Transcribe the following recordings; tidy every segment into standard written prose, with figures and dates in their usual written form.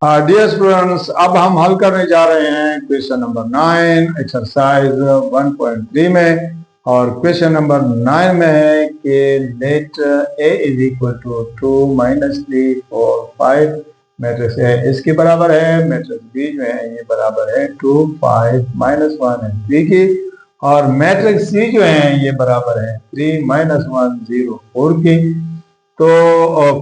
Dear students, अब हम हल करने जा रहे हैं क्वेश्चन नंबर 9 एक्सरसाइज 1.3 में। और क्वेश्चन नंबर 9 में है कि let a is equal to 2 minus 3 4 5 matrix A इसके बराबर है। मैट्रिक्स बी जो है ये बराबर है 2 5 माइनस 1 एंड 3 की। और मैट्रिक्स सी जो है ये बराबर है 3 माइनस 1 0 4 की। तो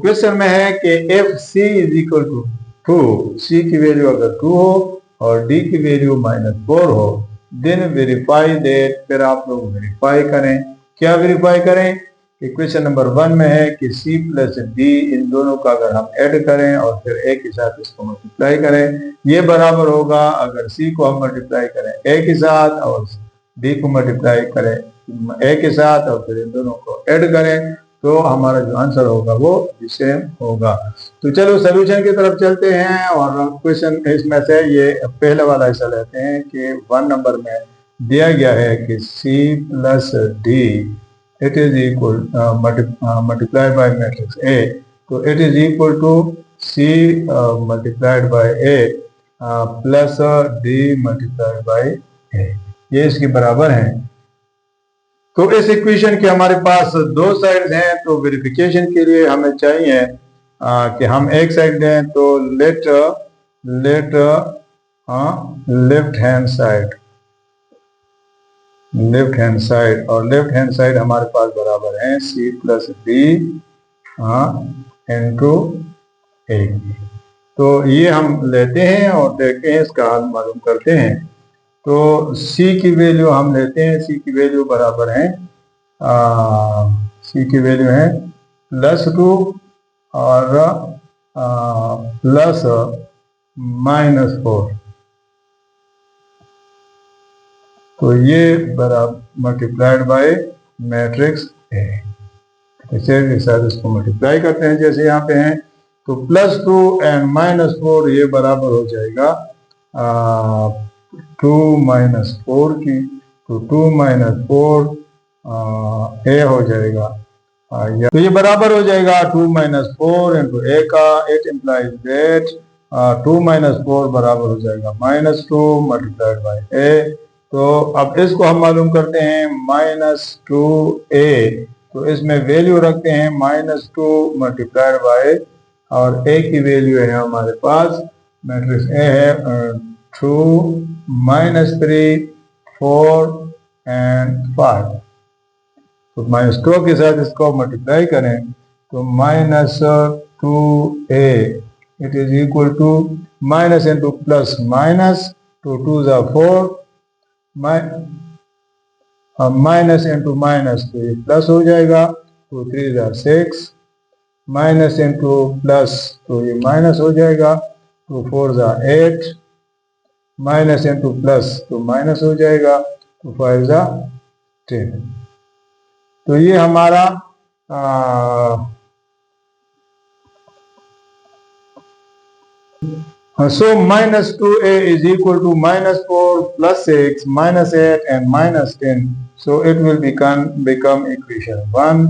क्वेश्चन में है कि F C is equal to 2, C की वैल्यू अगर 2 हो और डी की वैल्यू -4 हो, देन वेरीफाई दैट। फिर आप लोग वेरीफाई करें। क्या वेरीफाई करें कि क्वेश्चन नंबर 1 में है कि सी प्लस डी इन दोनों का अगर हम ऐड करें और फिर ए के साथ इसको मल्टीप्लाई करें, ये बराबर होगा अगर सी को हम मल्टीप्लाई करें ए के साथ और डी को मल्टीप्लाई करें ए के साथ और फिर इन दोनों को ऐड करें, तो हमारा जो आंसर होगा वो सेम होगा। तो चलो सोल्यूशन की तरफ चलते हैं। और क्वेश्चन इसमें से ये पहले वाला हिस्सा लेते हैं कि 1 नंबर में दिया गया है कि c plus D it is equal multiplied by matrix A, तो it is equal to c multiplied by A plus D multiplied by A, ये इसके बराबर है। तो इस इक्वेशन के हमारे पास दो साइड्स हैं, तो वेरिफिकेशन के लिए हमें चाहिए कि हम एक साइड दें, तो लेट लेफ्ट हैंड साइड और लेफ्ट हैंड साइड हमारे पास बराबर है c प्लस डी इंटू ए। तो ये हम लेते हैं और देखते हैं, इसका हल मालूम करते हैं। तो c की वैल्यू हम लेते हैं, c की वैल्यू बराबर है c की वैल्यू है +2 और प्लस -4। तो ये बराबर मल्टीप्लाइड बाय मैट्रिक्स ए। इसे साथ इसको मल्टीप्लाई करते हैं जैसे यहाँ पे हैं, तो +2 एंड -4 ये बराबर हो जाएगा 2 माइनस 4 की। तो 2 माइनस 4 ए हो जाएगा। तो ये बराबर हो जाएगा 2 माइनस 4 इंटू ए का। इट इम्प्लाइज दैट 2 माइनस 4 बराबर हो जाएगा -2 मल्टीप्लाइड बाय ए। तो अब इसको हम मालूम करते हैं -2a, तो इसमें वैल्यू रखते हैं -2 मल्टीप्लाइड बाय, और ए की वैल्यू है हमारे पास मैट्रिक्स ए है 2 -3 4 एंड 5। तो -2 के साथ इसको मल्टीप्लाई करें तो -2a it is equal to minus into plus minus, तो 2 ज़ा 4 माइनस इंटू माइनस, तो ये प्लस हो जाएगा, तो 3 ज़ा 6 माइनस इंटू प्लस, तो ये माइनस हो जाएगा, तो 4 ज़ा 8 माइनस इंटू प्लस, तो माइनस हो जाएगा, तो 5 ज़ा 10। तो ये हमारा so -2a is equal to -4 plus 6 -8 and -10, so it will become equation 1।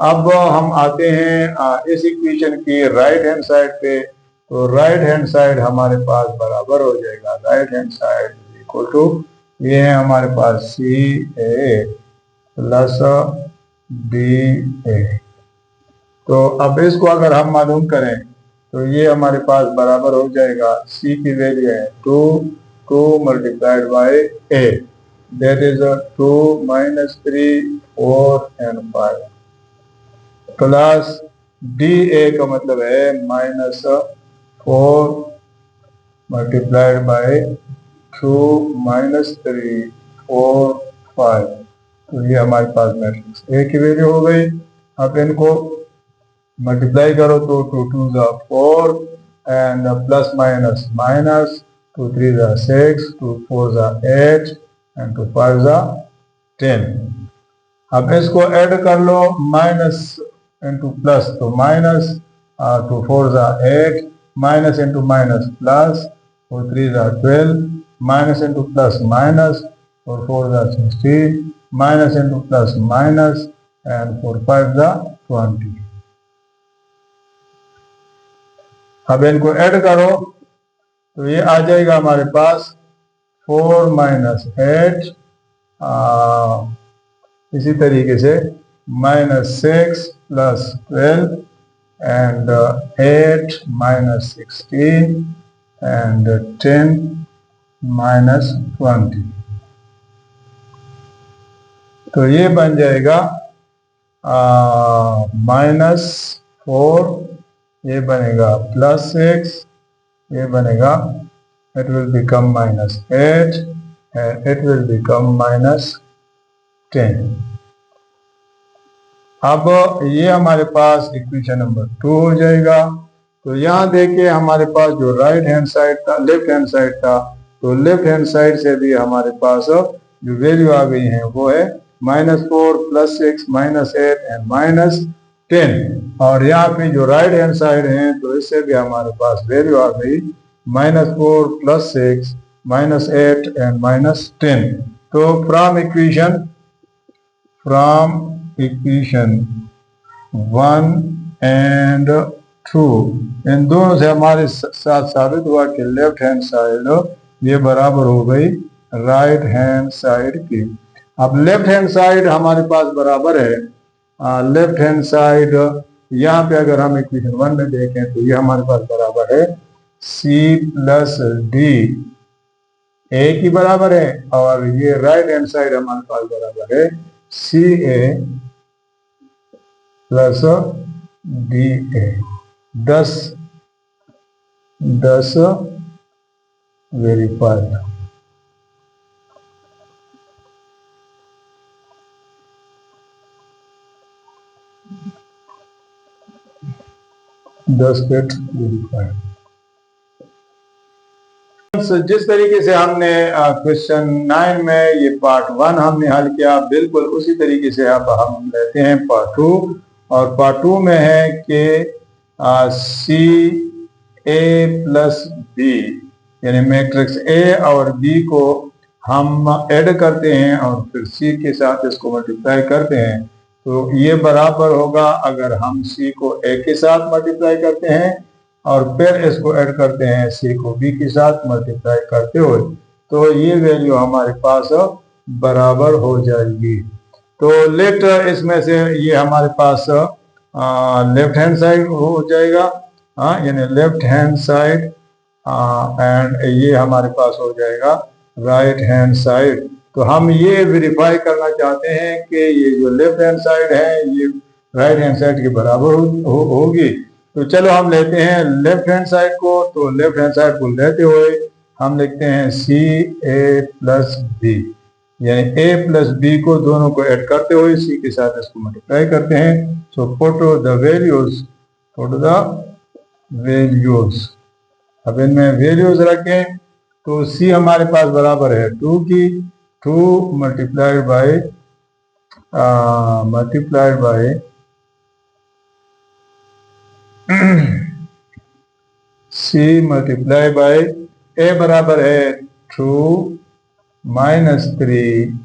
अब हम आते हैं इस इक्वेशन की राइट हैंड साइड पे, तो राइट हैंड साइड हमारे पास बराबर हो जाएगा, right hand side is equal to, ये है हमारे पास CA प्लस DA। तो अब इसको अगर हम मालूम करें तो ये हमारे पास बराबर हो जाएगा, C की वैल्यू है 2 multiplied by A, that is 2 -3 4 and 5 plus DA का मतलब है -4 मल्टीप्लाइड बाय 2 -3 4 5। तो ये हमारे पास मैट्रिक्स ए की वैल्यू हो गई। अब इनको मल्टीप्लाई करो तो 2 2 ज़ा 4 एंड प्लस माइनस माइनस, 2 3 ज़ा 6, 2 4 ज़ा 8 एंड 2 5 ज़ा 10। अब इसको ऐड कर लो, माइनस इंटू प्लस, तो माइनस, 2 4 ज़ा 8 माइनस इंटू माइनस प्लस, 4 3 ज़ा 12 माइनस इंटू प्लस माइनस, और 4 ज़ा 16 minus into plus minus and 4 5 ज़ा 20। अब इनको ऐड करो तो ये आ जाएगा हमारे पास 4 माइनस 8, इसी तरीके से -6 plus 12 and 8 minus 16 and 10 minus 20। तो ये बन जाएगा -4, ये बनेगा +6, ये बनेगा, it will become -8 and it will become -10। अब ये हमारे पास इक्वेशन नंबर 2 हो जाएगा। तो यहाँ देखिए हमारे पास जो राइट हैंड साइड था, लेफ्ट हैंड साइड था, तो लेफ्ट हैंड साइड से भी हमारे पास जो वैल्यू आ गई है वो है -4 +6 -8 एंड -10। और यहाँ पे जो राइट हैंड साइड है तो इससे भी हमारे पास वैल्यू आ गई -4 +6 -8 एंड -10। तो फ्रॉम इक्वेशन 1 एंड 2 इन दोनों से हमारे साथ साबित हुआ कि लेफ्ट हैंड साइड ये बराबर हो गई राइट हैंड साइड की। अब लेफ्ट हैंड साइड हमारे पास बराबर है, लेफ्ट हैंड साइड यहाँ पे अगर हम इक्वेशन 1 में देखें तो ये हमारे पास बराबर है C + D, A की बराबर है, और ये राइट हैंड साइड हमारे पास बराबर है CA + DA। 10 वेरीफाइड। जिस तरीके से हमने क्वेश्चन 9 में ये पार्ट 1 हमने हल किया, बिल्कुल उसी तरीके से अब हम लेते हैं पार्ट 2। और पार्ट 2 में है कि CA + B यानी मैट्रिक्स A और B को हम ऐड करते हैं और फिर C के साथ इसको मल्टीप्लाई करते हैं। तो ये बराबर होगा अगर हम C को A के साथ मल्टीप्लाई करते हैं और फिर इसको ऐड करते हैं C को B के साथ मल्टीप्लाई करते हुए, तो ये वैल्यू हमारे पास बराबर हो जाएगी। तो लेट इसमें से ये हमारे पास लेफ्ट हैंड साइड हो जाएगा, यानी लेफ्ट हैंड साइड, एंड ये हमारे पास हो जाएगा राइट हैंड साइड। तो हम ये वेरीफाई करना चाहते हैं कि ये जो लेफ्ट हैंड साइड है ये राइट हैंड साइड के बराबर होगी। तो चलो हम लेते हैं लेफ्ट हैंड साइड को। तो लेफ्ट हैंड साइड को लेते हुए हम लिखते हैं CA + B, यानी A + B को दोनों को ऐड करते हुए C के साथ इसको मल्टीप्लाई करते हैं। सो पुट द वैल्यूज, अब इनमें वैल्यूज रखें। तो C हमारे पास बराबर है 2 की, 2 multiplied by C multiply by A बराबर है 2 -3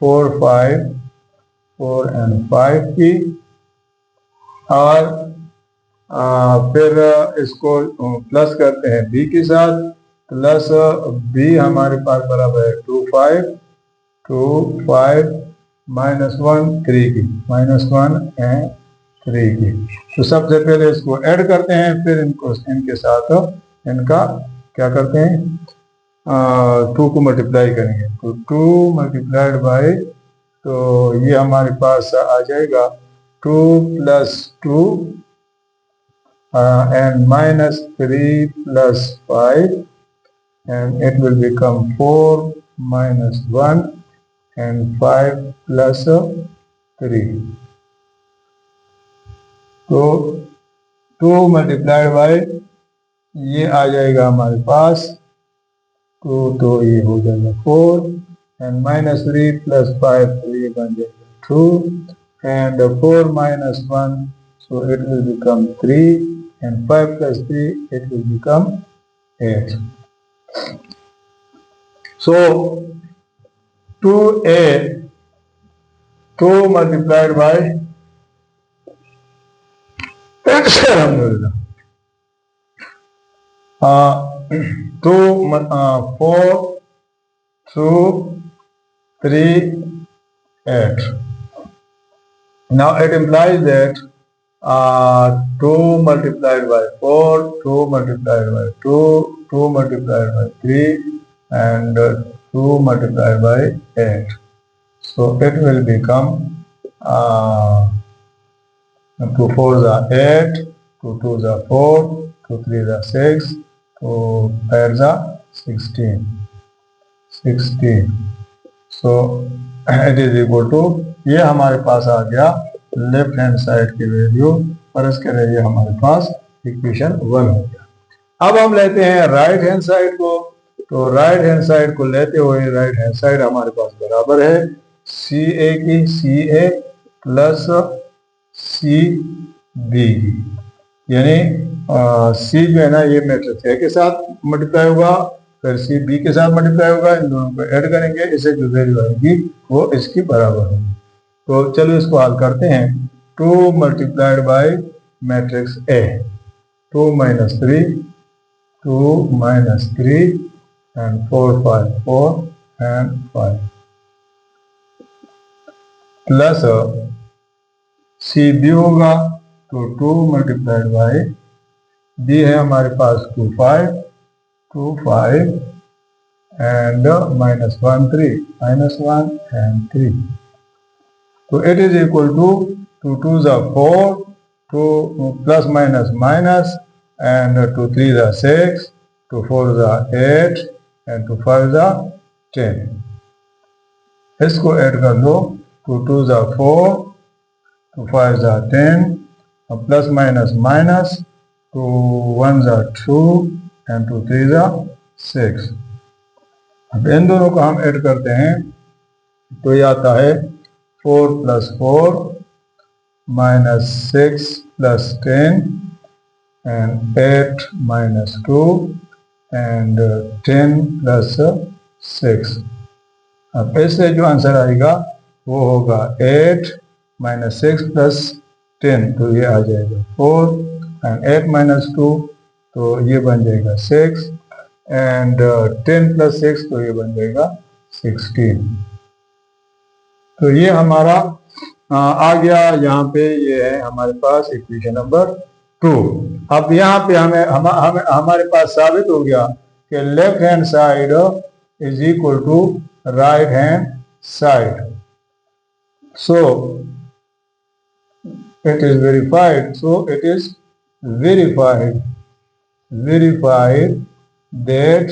4 5 4 and 5 की, और फिर इसको प्लस करते हैं B के साथ, प्लस B हमारे पास बराबर है 2 5 -1 3 की, -1 and 3 की। तो सबसे पहले इसको ऐड करते हैं, फिर इनको इनके साथ इनका क्या करते हैं, 2 को मल्टीप्लाई करेंगे। तो 2 मल्टीप्लाइड बाय, तो ये हमारे पास आ जाएगा 2 + 2 and -3 + 5 and it will become 4 - 1 and 5 + 3। तो 2 मल्टीप्लाइड बाय ये आ जाएगा हमारे पास 2, तो ये हो जाएगा 4 and -3 + 5, तो ये बन जाएगा 2 and 4 - 1, so it will become 3 and 5 + 3 it will become 8। So 2A 2 multiplied by 4 2 3 8. Now it implies that 2 multiplied by 4, 2 multiplied by 2, 2 multiplied by 3, and 2 multiplied by 8. So it will become 2 4s are 8, 2 2s are 4, 2 3s are 6, 2 5s are 16. So it is equal to, ये हमारे पास आ गया left hand side की value, और इसके लिए हमारे पास equation 1 हो गया। अब हम लेते हैं राइट हैंड साइड को। तो राइट हैंड साइड को लेते हुए राइट हैंड साइड हमारे पास बराबर है सी ए की, सी ए प्लस सी बी की, यानी सी जो है ना ये मैट्रिक्स ए के साथ मल्टीप्लाई होगा, फिर सी बी के साथ मल्टीप्लाई होगा, इन दोनों को ऐड करेंगे, इसे जो वैल्यू आएगी वो इसकी बराबर होगी। तो चलो इसको हल करते हैं। 2 multiplied by matrix A, 2 minus 3, 2 minus 3 and 4 5, 4 and 5 plus C B होगा, तो 2 मल्टीप्लाइड बाय बी है हमारे पास 2 5 and minus 1 3, minus 1 and 3. So it is equal to 2 2s are 4, 2 plus minus minus, and 2 3s are 6, 2 4s are 8, and 2 5s are 10. इसको add कर लो, 2 2s are 4, 2 5s are 10, plus minus minus, 2 1s are 2, and 2 3s are 6. अब इन दोनों को हम add करते हैं तो ये आता है 4 plus 4 minus 6 plus 10 and 8 minus 2 and 10 plus 6. अब इससे जो आंसर आएगा वो होगा 8 minus 6 plus 10, तो ये आ जाएगा 4, and 8 minus 2 तो ये बन जाएगा 6, and 10 plus 6 तो ये बन जाएगा 16। तो ये हमारा आ गया, यहाँ पे ये है हमारे पास इक्वेशन नंबर 2। अब यहाँ पे हमारे पास साबित हो गया कि left hand side is equal to right hand side. So it is verified that,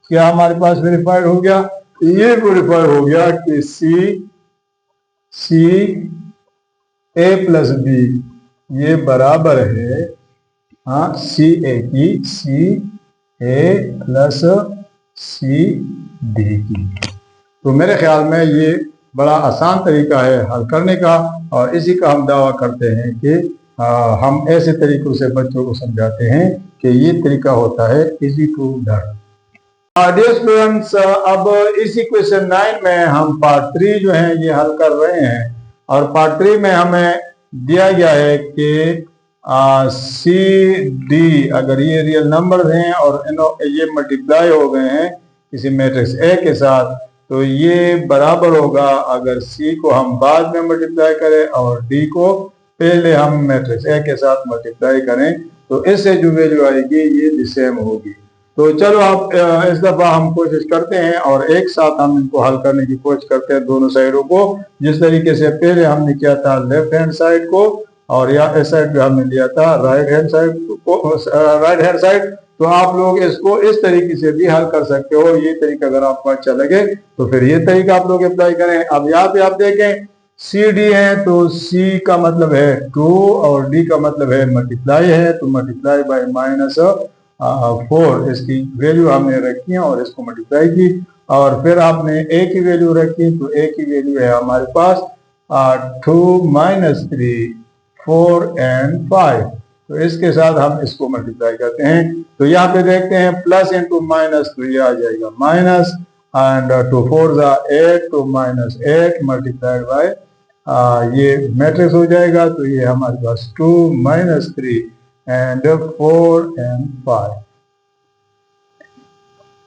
क्या हमारे पास वेरीफाइड हो गया, ये वेरीफाइड हो गया कि सी ए प्लस बी ये बराबर है सी ए की, सी ए प्लस सी डी की। तो मेरे ख्याल में ये बड़ा आसान तरीका है हल करने का, और इसी का हम दावा करते हैं कि हम ऐसे तरीकों से बच्चों को समझाते हैं कि ये तरीका होता है easy to learn. Dear students, अब इस इक्वेशन 9 में हम पार्ट 3 जो है ये हल कर रहे हैं, और पार्ट 3 में हमें दिया गया है कि सी डी अगर ये रियल नंबर हैं और ये मल्टीप्लाई हो गए हैं किसी मैट्रिक्स ए के साथ, तो ये बराबर होगा अगर सी को हम बाद में मल्टीप्लाई करें और डी को पहले हम मैट्रिक्स ए के साथ मल्टीप्लाई करें, तो इससे जो वैल्यू आएगी ये भी सेम होगी। तो चलो आप इस दफा हम कोशिश करते हैं और एक साथ हम इनको हल करने की कोशिश करते हैं दोनों साइडों को, जिस तरीके से पहले हमने किया था लेफ्ट हैंड साइड को, और या इस साइड पे हमने लिया था राइट हैंड साइड। तो आप लोग इसको इस तरीके से भी हल कर सकते हो। ये तरीका अगर आपको अच्छा लगे तो फिर ये तरीका आप लोग अप्लाई करें। अब यहाँ पे आप देखें सी डी है, तो सी का मतलब है 2 और डी का मतलब है मल्टीप्लाई है, तो मल्टीप्लाई बाय -4 इसकी वैल्यू हमने रखी है और इसको मल्टीप्लाई की, और फिर आपने ए की वैल्यू रखी, तो ए की वैल्यू है हमारे पास 2 - 3 4 and 5। तो इसके साथ हम इसको मल्टीप्लाई करते हैं, तो यहाँ पे देखते हैं प्लस इंटू माइनस, तो ये आ जाएगा माइनस, एंड 2 4s are 8, तो -8 मल्टीप्लाइड बाय ये मैट्रिक्स हो जाएगा, तो ये हमारे पास 2 - 3 and 4 and 5।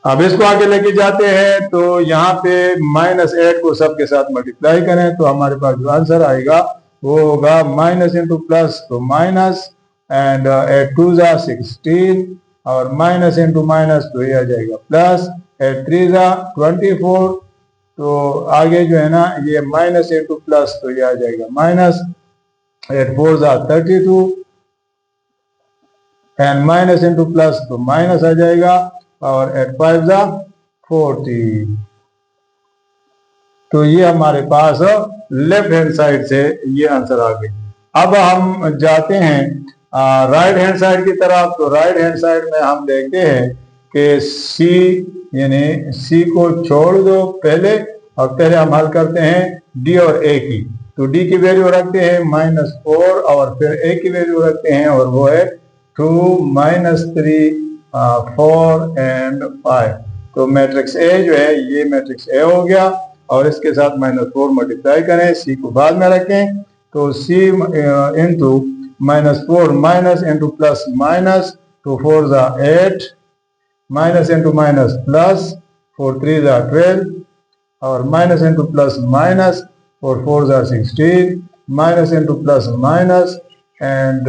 अब इसको आगे लेके जाते हैं तो यहाँ पे -8 को सबके साथ मल्टीप्लाई करें तो हमारे पास जो आंसर आएगा वो होगा माइनस इंटू प्लस तो माइनस एंड 8 2 जा 16 और माइनस इंटू माइनस तो ये आ जाएगा प्लस 8 3 जा 24 तो आगे जो है ना ये माइनस इंटू प्लस तो ये आ जाएगा माइनस 8 4 जा 32 एंड माइनस इंटू प्लस तो माइनस आ जाएगा और 8 5 जा 40 तो ये हमारे पास लेफ्ट हैंड साइड से ये आंसर आ गए। अब हम जाते हैं राइट हैंड साइड की तरफ तो राइट हैंड साइड में हम देखते हैं कि सी यानी सी को छोड़ दो पहले और पहले हम हल करते हैं डी और ए की तो डी की वैल्यू रखते हैं -4 और फिर ए की वैल्यू रखते हैं और वो है 2 -3 4 एंड 5 तो मैट्रिक्स ए जो है ये मैट्रिक्स ए हो गया और इसके साथ -4 मल्टीप्लाई करें सी को बाद में रखें तो C into -4 minus into plus minus तो 4 जा 8 माइनस इंटू माइनस प्लस 4 3 जा 12 और माइनस इंटू प्लस माइनस और 4 जा 16 minus into plus minus and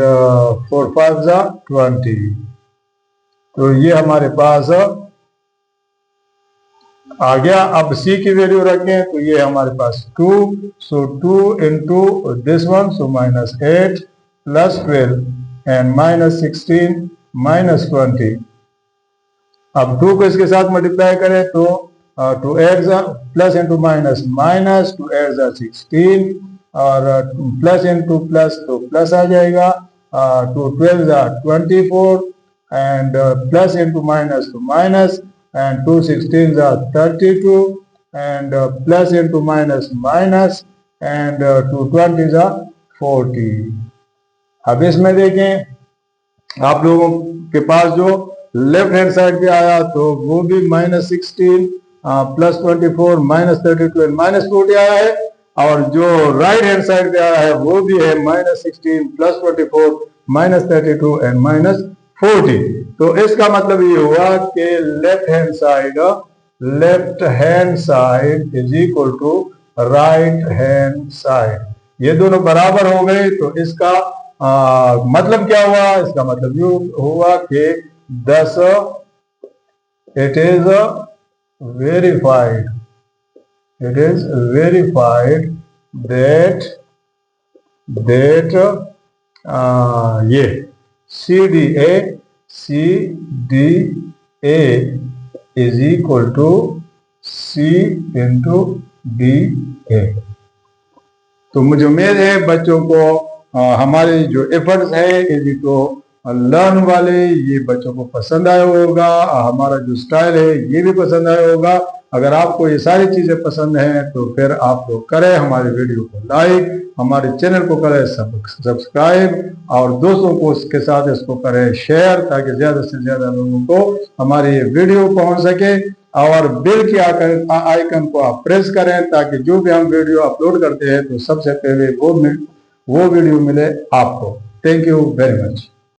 4 5 जा 20 तो ये हमारे पास आ गया। अब c की वैल्यू रखें तो ये हमारे पास 2 सो 2 into this one so -8 plus 12 and -16 -20 अब 2 को इसके साथ मल्टीप्लाई करें तो 2 8 प्लस इंटू माइनस माइनस 2 8 16 और प्लस इंटू प्लस तो प्लस आ जाएगा 2 12 24 and plus into minus to minus and 2 16 are 32 and plus into minus minus and 2 20 are 40 अब इसमें देखें आप लोगों के पास जो लेफ्ट हैंड साइड पे आया तो वो भी -16 प्लस 24 -32 एंड -40 आया है और जो राइट हैंड साइड पे आया है वो भी है -16 प्लस 24 -32 एंड -40 तो इसका मतलब ये हुआ कि left hand side is equal to right hand side ये दोनों बराबर हो गए तो इसका मतलब क्या हुआ इसका मतलब ये हुआ कि 10 इट इज वेरीफाइड दैट ये CDA is equal to C into DA तो मुझे उम्मीद है बच्चों को हमारे जो एफर्ट्स है इजी टू लर्न वाले ये बच्चों को पसंद आया होगा हमारा जो स्टाइल है ये भी पसंद आया होगा। अगर आपको ये सारी चीजें पसंद हैं तो फिर आप लोग करें हमारे वीडियो को लाइक हमारे चैनल को करें सब्सक्राइब और दोस्तों को उसके साथ इसको करें शेयर ताकि ज्यादा से ज्यादा लोगों को हमारी ये वीडियो पहुंच सके और बेल की आइकन को आप प्रेस करें ताकि जो भी हम वीडियो अपलोड करते हैं तो सबसे पहले वो वीडियो मिले आपको। Thank you very much.